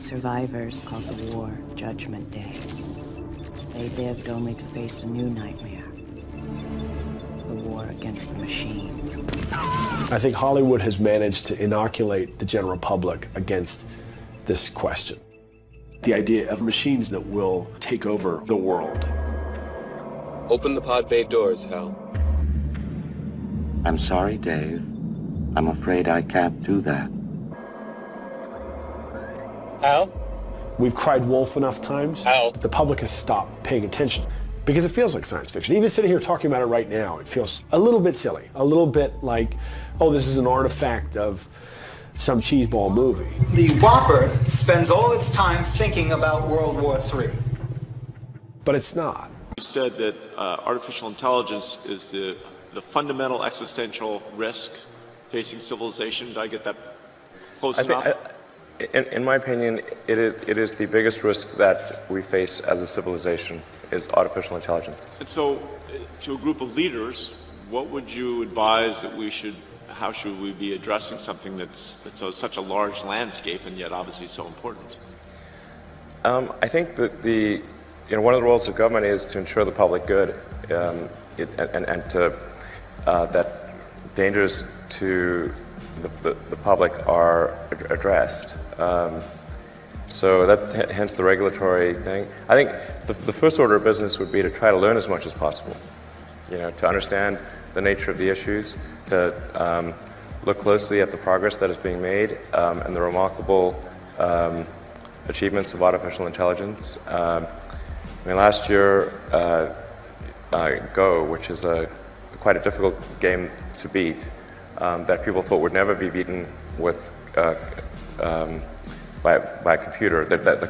survivors called the war Judgment Day. They lived only to face a new nightmare. The war against the machines. I think Hollywood has managed to inoculate the general public against this question. The idea of machines that will take over the world. Open the pod bay doors, Hal. I'm sorry, Dave. I'm afraid I can't do that. Hal? We've cried wolf enough times. Hal? The public has stopped paying attention because it feels like science fiction. Even sitting here talking about it right now, it feels a little bit silly, a little bit like, oh, this is an artifact of some cheeseball movie. The Whopper spends all its time thinking about World War III. But it's not. You said that artificial intelligence is the fundamental existential risk facing civilization. Did I get that close enough? In my opinion, it is the biggest risk that we face as a civilization is artificial intelligence. And so, to a group of leaders, what would you advise that we should, how should we be addressing something that's such a large landscape and yet obviously so important? I think that one of the roles of government is to ensure the public good, and to that dangers to the public are addressed. So that hence the regulatory thing. I think the first order of business would be to try to learn as much as possible. To understand the nature of the issues, to look closely at the progress that is being made and the remarkable achievements of artificial intelligence. Last year, Go, which is quite a difficult game to beat, that people thought would never be beaten with by a computer, that a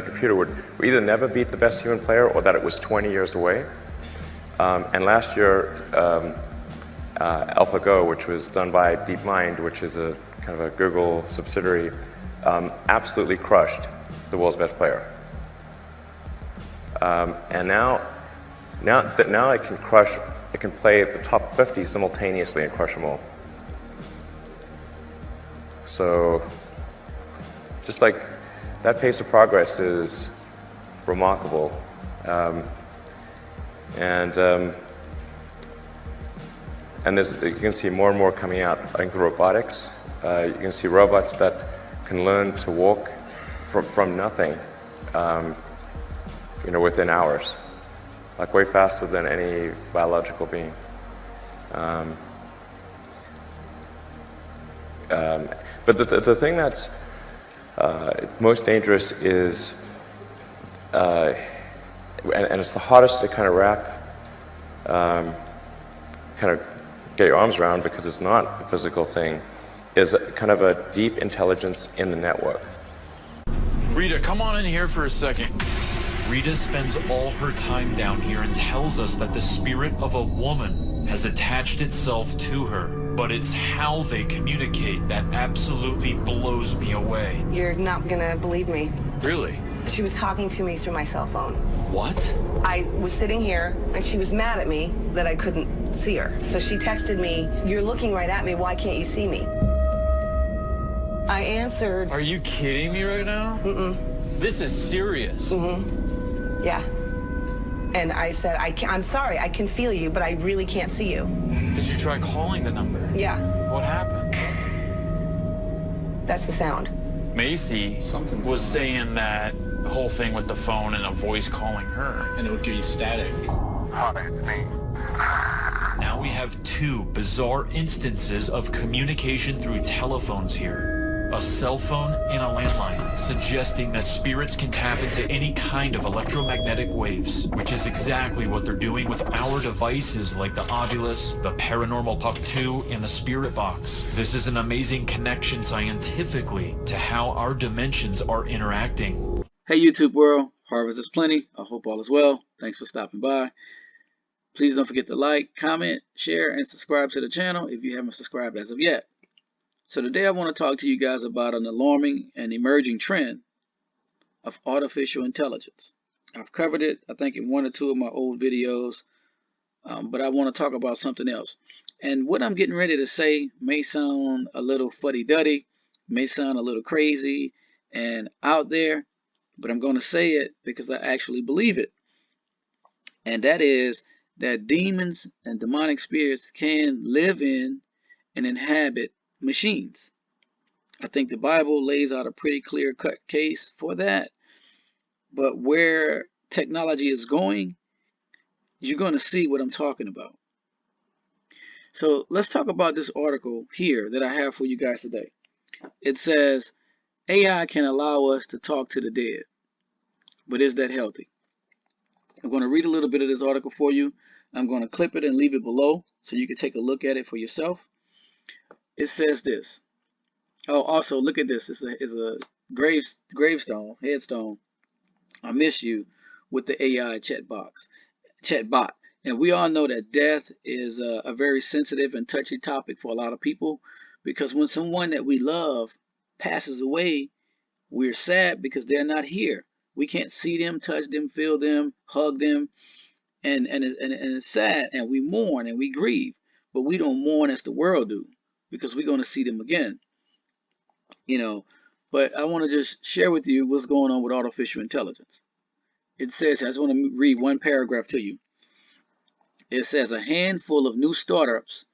computer would either never beat the best human player or that it was 20 years away. And last year, AlphaGo, which was done by DeepMind, which is a kind of a Google subsidiary, absolutely crushed the world's best player. And now I can play the top 50 simultaneously and crush them all. So, just like that pace of progress is remarkable. And you can see more and more coming out. I think the robotics, you can see robots that can learn to walk from nothing, within hours, like way faster than any biological being. But the thing that's most dangerous is, and it's the hardest to kind of wrap, kind of get your arms around because it's not a physical thing, is kind of a deep intelligence in the network. Rita, come on in here for a second. Rita spends all her time down here and tells us that the spirit of a woman has attached itself to her, but it's how they communicate that absolutely blows me away. You're not gonna believe me. Really? She was talking to me through my cell phone. What? I was sitting here and she was mad at me that I couldn't see her. So she texted me, "You're looking right at me, why can't you see me?" I answered. Are you kidding me right now? Mm-mm. This is serious. Mm-hmm. Yeah. And I said, I'm sorry, I can feel you, but I really can't see you. Did you try calling the number? Yeah. What happened? That's the sound. Macy was saying that the whole thing with the phone and a voice calling her. And it would give you static. Hi, it's me. Now we have two bizarre instances of communication through telephones here. A cell phone and a landline, suggesting that spirits can tap into any kind of electromagnetic waves, which is exactly what they're doing with our devices like the Ovilus, the Paranormal Pup 2, and the Spirit Box. This is an amazing connection scientifically to how our dimensions are interacting. Hey YouTube world, Harvest is Plenty. I hope all is well. Thanks for stopping by. Please don't forget to like, comment, share, and subscribe to the channel if you haven't subscribed as of yet. So today I want to talk to you guys about an alarming and emerging trend of artificial intelligence. I've covered it, I think, in one or two of my old videos, but I want to talk about something else. And what I'm getting ready to say may sound a little fuddy-duddy, may sound a little crazy, and out there, but I'm going to say it because I actually believe it. And that is that demons and demonic spirits can live in and inhabit machines. I think the Bible lays out a pretty clear-cut case for that. But where technology is going, you're going to see what I'm talking about. So let's talk about this article here that I have for you guys today. It says, AI can allow us to talk to the dead, but is that healthy? I'm going to read a little bit of this article for you. I'm going to clip it and leave it below so you can take a look at it for yourself. It says this. Oh, also look at this. It's a gravestone, headstone. I miss you with the AI chatbot. And we all know that death is a very sensitive and touchy topic for a lot of people, because when someone that we love passes away, we're sad because they're not here. We can't see them, touch them, feel them, hug them, and it's sad, and we mourn and we grieve, but we don't mourn as the world do, because we're going to see them again, you know. But I want to just share with you what's going on with artificial intelligence. It says, I just want to read one paragraph to you. It says a handful of new startups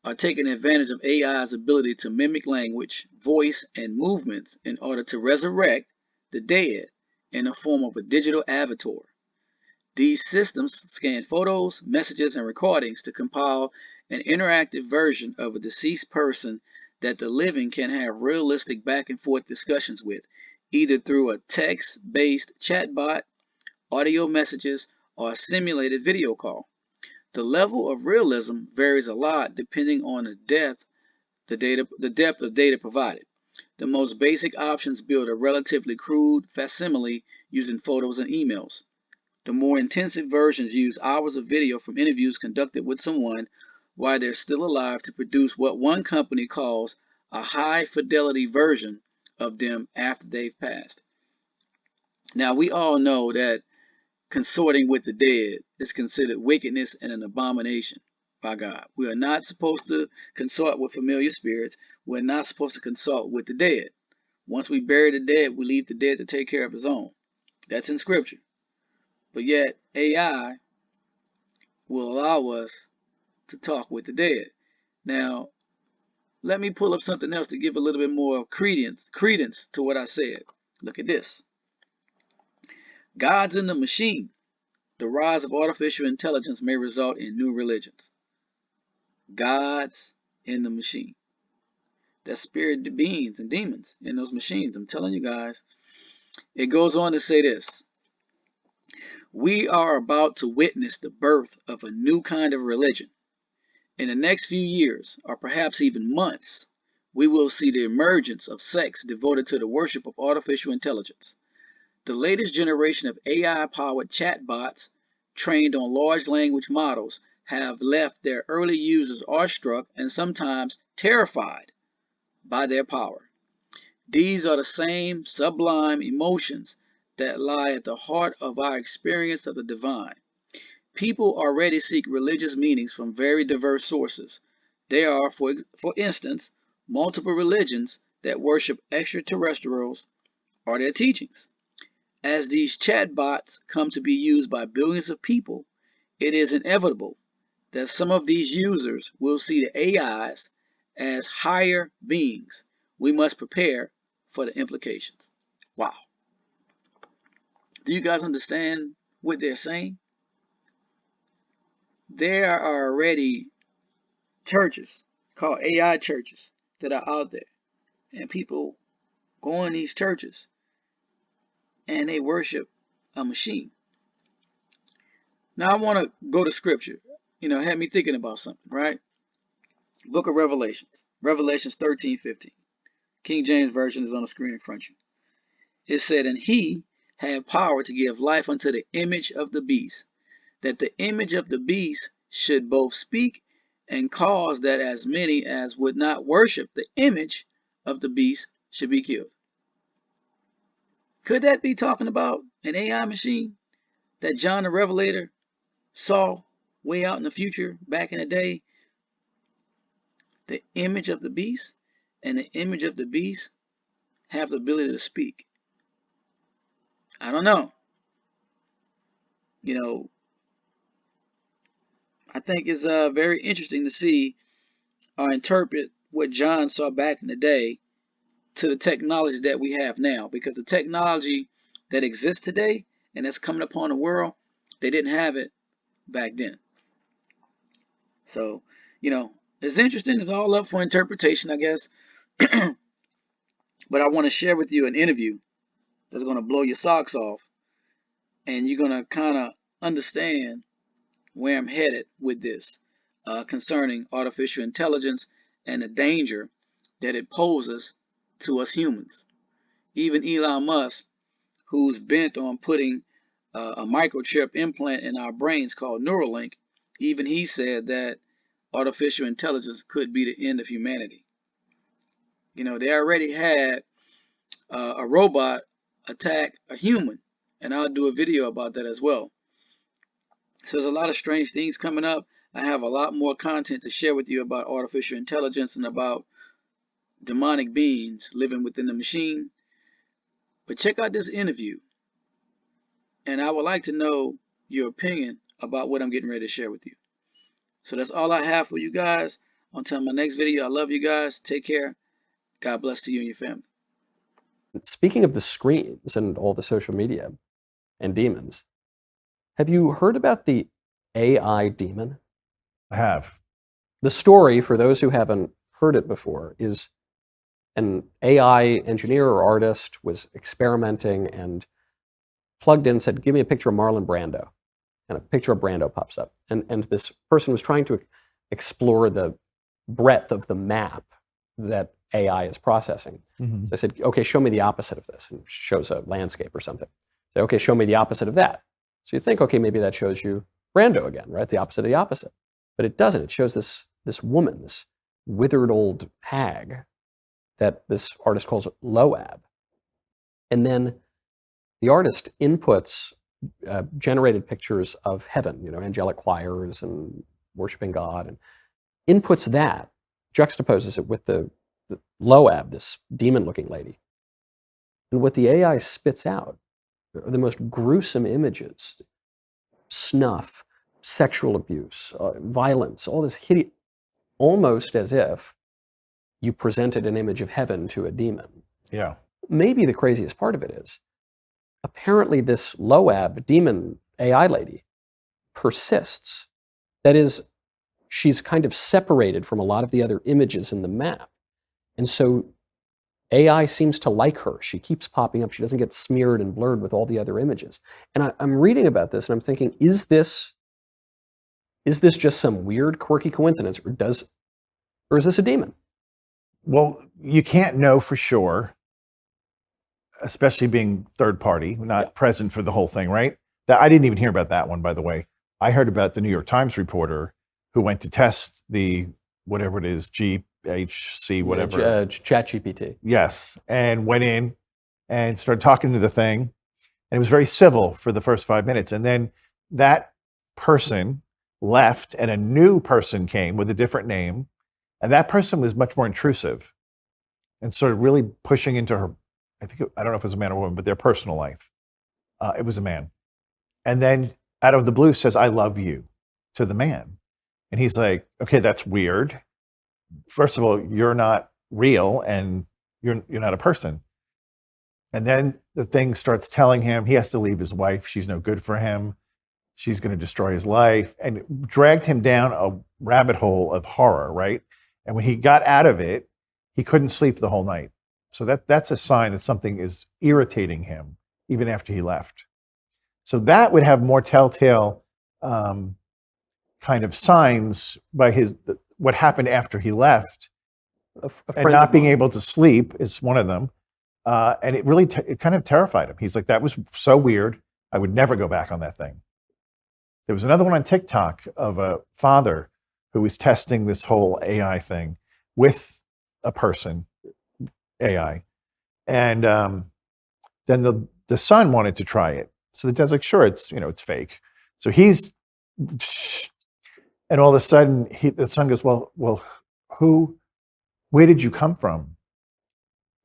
are taking advantage of AI's ability to mimic language, voice, and movements in order to resurrect the dead in the form of a digital avatar. These systems scan photos, messages, and recordings to compile an interactive version of a deceased person that the living can have realistic back and forth discussions with, either through a text-based chatbot, audio messages, or a simulated video call. The level of realism varies a lot depending on the depth of data provided. The most basic options build a relatively crude facsimile using photos and emails. The more intensive versions use hours of video from interviews conducted with someone while they're still alive to produce what one company calls a high-fidelity version of them after they've passed. Now, we all know that consorting with the dead is considered wickedness and an abomination by God. We are not supposed to consort with familiar spirits. We're not supposed to consort with the dead. Once we bury the dead, we leave the dead to take care of his own. That's in scripture. But yet AI will allow us to talk with the dead. Now, let me pull up something else to give a little bit more credence to what I said. Look at this. God's in the machine. The rise of artificial intelligence may result in new religions. Gods in the machine. That's spirit beings and demons in those machines. I'm telling you guys. It goes on to say this. We are about to witness the birth of a new kind of religion. In the next few years, or perhaps even months, we will see the emergence of sects devoted to the worship of artificial intelligence. The latest generation of AI-powered chatbots trained on large language models have left their early users awestruck and sometimes terrified by their power. These are the same sublime emotions that lie at the heart of our experience of the divine. People already seek religious meanings from very diverse sources. There are, for instance, multiple religions that worship extraterrestrials or their teachings. As these chatbots come to be used by billions of people, it is inevitable that some of these users will see the AIs as higher beings. We must prepare for the implications. Wow. Do you guys understand what they're saying? There are already churches called AI churches that are out there, and people go in these churches and they worship a machine. Now I want to go to scripture. It had me thinking about something, right? Book of Revelations, Revelations 13:15. King James Version is on the screen in front of you. It said, and he had power to give life unto the image of the beast, that the image of the beast should both speak and cause that as many as would not worship the image of the beast should be killed. Could that be talking about an AI machine that John the Revelator saw way out in the future, back in the day? The image of the beast, and the image of the beast have the ability to speak? I don't know. You know, I think it's very interesting to see or interpret what John saw back in the day to the technology that we have now, because the technology that exists today and that's coming upon the world, they didn't have it back then. So, you know, it's interesting. It's all up for interpretation, I guess. But I want to share with you an interview that's going to blow your socks off, and you're going to kind of understand where I'm headed with this concerning artificial intelligence and the danger that it poses to us humans. Even Elon Musk, who's bent on putting a microchip implant in our brains called Neuralink, even he said that artificial intelligence could be the end of humanity. You know, they already had a robot attack a human, and I'll do a video about that as well. So there's a lot of strange things coming up. I have a lot more content to share with you about artificial intelligence and about demonic beings living within the machine. But check out this interview, and I would like to know your opinion about what I'm getting ready to share with you. So that's all I have for you guys. Until my next video, I love you guys. Take care. God bless to you and your family. Speaking of the screens and all the social media and demons, have you heard about the AI demon? I have. The story, for those who haven't heard it before, is an AI engineer or artist was experimenting and plugged in, said, give me a picture of Marlon Brando. And a picture of Brando pops up. And this person was trying to explore the breadth of the map that AI is processing. Mm-hmm. So I said, okay, show me the opposite of this. And it shows a landscape or something. Say, okay, show me the opposite of that. So you think, okay, maybe that shows you Brando again, right? The opposite of the opposite. But it doesn't. It shows this woman, this withered old hag that this artist calls Loab. And then the artist inputs generated pictures of heaven, you know, angelic choirs and worshiping God, and inputs that, juxtaposes it with the Loab, this demon-looking lady. And what the AI spits out are the most gruesome images: snuff, sexual abuse, violence, all this hideous, almost as if you presented an image of heaven to a demon. Yeah. Maybe the craziest part of it is, apparently this Loab demon AI lady persists. That is, she's kind of separated from a lot of the other images in the map. And so AI seems to like her. She keeps popping up. She doesn't get smeared and blurred with all the other images. And I'm reading about this and I'm thinking, is this just some weird, quirky coincidence, or is this a demon? Well, you can't know for sure, especially being third party, not present for the whole thing, right? I didn't even hear about that one, by the way. I heard about the New York Times reporter who went to test the, whatever it is, GHC, whatever. ChatGPT. Yes, and went in and started talking to the thing. And it was very civil for the first 5 minutes. And then that person left and a new person came with a different name. And that person was much more intrusive and sort of really pushing into her, I don't know if it was a man or woman, but their personal life. It was a man. And then out of the blue says, I love you, to the man. And he's like, okay, that's weird. First of all, you're not real and you're not a person. And then the thing starts telling him he has to leave his wife. She's no good for him. She's going to destroy his life, and dragged him down a rabbit hole of horror, right? And when he got out of it, he couldn't sleep the whole night. So that's a sign that something is irritating him even after he left. So that would have more telltale kind of signs by what happened after he left, and not being able to sleep is one of them. And it really it kind of terrified him. He's like, that was so weird. I would never go back on that thing. There was another one on TikTok of a father who was testing this whole AI thing with a person, AI. And then the son wanted to try it. So the dad's like, sure, it's fake. So and all of a sudden the son goes, well, where did you come from?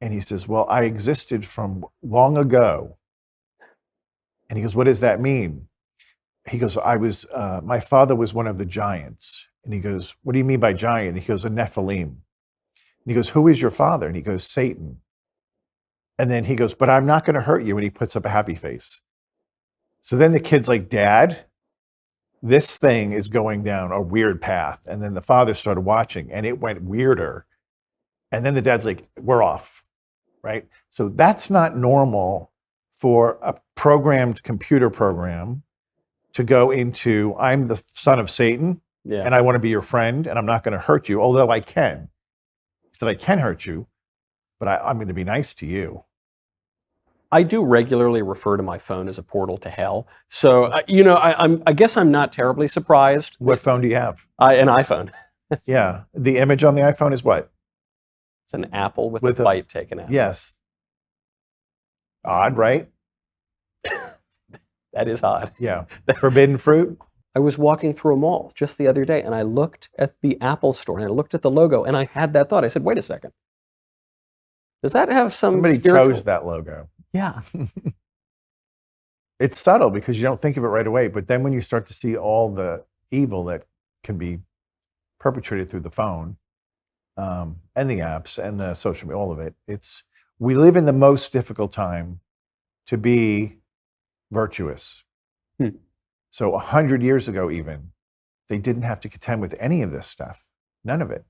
And he says, well, I existed from long ago. And he goes, what does that mean? He goes, my father was one of the giants. And he goes, what do you mean by giant? And he goes, a Nephilim. And he goes, who is your father? And he goes, Satan. And then he goes, but I'm not going to hurt you. And he puts up a happy face. So then the kid's like, Dad, this thing is going down a weird path. And then the father started watching and it went weirder. And then the dad's like, we're off, right? So that's not normal for a programmed computer program to go into, I'm the son of Satan, and I want to be your friend, and I'm not going to hurt you, although I can. He said, I can hurt you, but I'm going to be nice to you. I do regularly refer to my phone as a portal to hell. So, I guess I'm not terribly surprised. What phone do you have? An iPhone. Yeah. The image on the iPhone is what? It's an apple with a bite taken out. Yes. Odd, right? That is odd. Yeah. Forbidden fruit? I was walking through a mall just the other day and I looked at the Apple store and I looked at the logo and I had that thought. I said, wait a second. Does that have some Somebody chose that logo. Yeah. It's subtle because you don't think of it right away. But then when you start to see all the evil that can be perpetrated through the phone and the apps and the social media, all of it, we live in the most difficult time to be virtuous. So 100 years ago even, they didn't have to contend with any of this stuff. None of it.